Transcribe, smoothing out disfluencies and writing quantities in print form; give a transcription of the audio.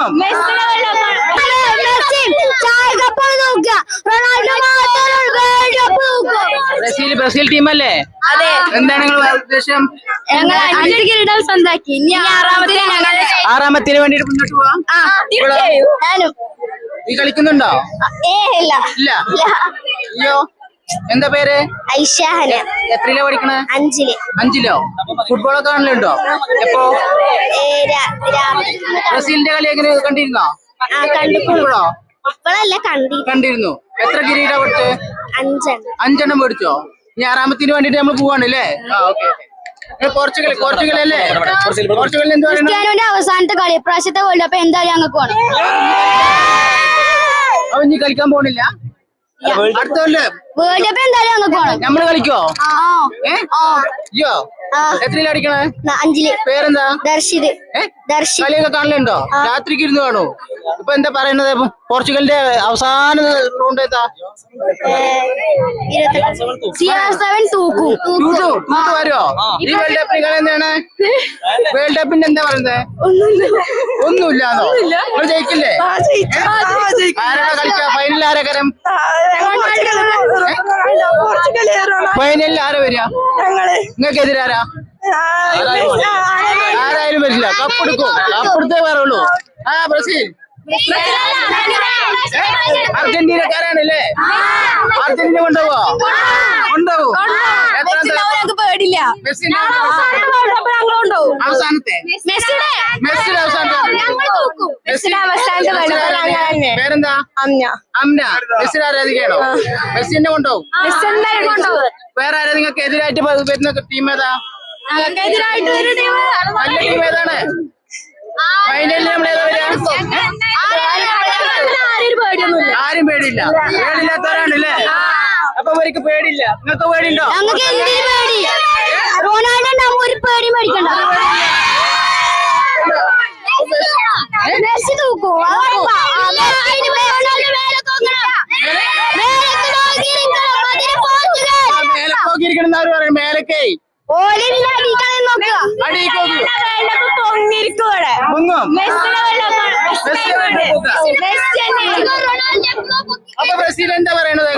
മുങ്ങും. Brazil ടീമല്ലേ? എന്താണ് നിങ്ങളുടെ ഉദ്ദേശം? ആറാമത്തിന് വേണ്ടിട്ട് മുന്നോട്ട് പോവാം. നീ കളിക്കുന്നുണ്ടോ? ഇല്ല. അയ്യോ, എന്താ പേര്? ഐഷാഹന. എത്രയിലാ പഠിക്കണേ? 5-ലോ. ഫുട്ബോളൊക്കെ കാണലുണ്ടോ? എപ്പോ? ബ്രസീലിന്റെ കളി എങ്ങനെ കണ്ടിരുന്നോ? കണ്ടിരുന്നു. എത്ര കിരീടം കൊടുത്ത്? 5 മേടിച്ചോ? ഇനി ആറാമത്തിന് വേണ്ടിട്ട് നമ്മൾ പോവാണല്ലേ? പോർച്ചുഗൽ അല്ലേ? പോർച്ചുഗലിന് എന്താ പറയുന്നത്? അവസാനത്തെ കളി ഇപ്രാവശ്യത്തെ വേൾഡ് കപ്പ് എന്തായാലും ഞങ്ങൾക്ക് വേണം. അവൻ ഇനി കളിക്കാൻ പോണില്ല? അടുത്ത വേൾഡ് കപ്പ് എന്തായാലും ഞങ്ങൾക്ക് വേണം. നമ്മള് കളിക്കോ? അയ്യോ, എത്രയിലാ അടിക്കണേ? 5-ല്. പേരെന്താ? ദർശിത്. കളിയൊക്കെ കാണലുണ്ടോ? രാത്രിക്ക് ഇരുന്ന് കാണോ? ഇപ്പൊ എന്താ പറയുന്നത്? പോർച്ചുഗലിന്റെ അവസാന റൗണ്ട് ഏതാ? CR7 തൂക്കും. വരുമോ? ഈ വേൾഡ് കപ്പിന് കളി എന്താണ്? വേൾഡ് കപ്പിന്റെ എന്താ പറയുന്നത്? ഒന്നുമില്ലാന്നോ? നിങ്ങൾ ജയിക്കില്ലേ? ആരാ കളിക്ക? ഫൈനലിൽ ആരാ കരം? ഫൈനലിൽ ആരാ വരിക? നിങ്ങൾക്ക് എതിരാരാ? ആരായാലും വരില്ല. കപ്പെടുക്കും. കപ്പെടുത്തേ പറയുള്ളൂ. ബ്രസീൽ. അർജന്റീനക്കാരാണല്ലേ? അർജന്റീന കൊണ്ടുപോവോ? കൊണ്ടുപോകും. പേടില്ല. അവസാനത്തെ പേരെന്താ? അംന. മെസ്സി ആരാധിക്കണോ? മെസ്സിനെ കൊണ്ടുപോകും. വേറെ ആരാ നിങ്ങൾക്ക് എതിരായിട്ട് വരുന്ന ടീം ഏതാ? നല്ല ടീം ഏതാണ്? ഫൈനലിൽ നമ്മൾ ഏതാ വരിക? ആരും പേടിയില്ല. പേടില്ലാത്തവരാണല്ലേ? അപ്പൊ അവർക്ക് പേടിയില്ല. നിങ്ങൾക്ക് പേടിയുണ്ടോ? റൊണാൾഡോ ഒരു പേടി മേടിക്കണ്ട. മെസ്സി തൂക്കും. മേലക്കേ അപ്പൊ ബ്രസീൽ എന്താ പറയണത്?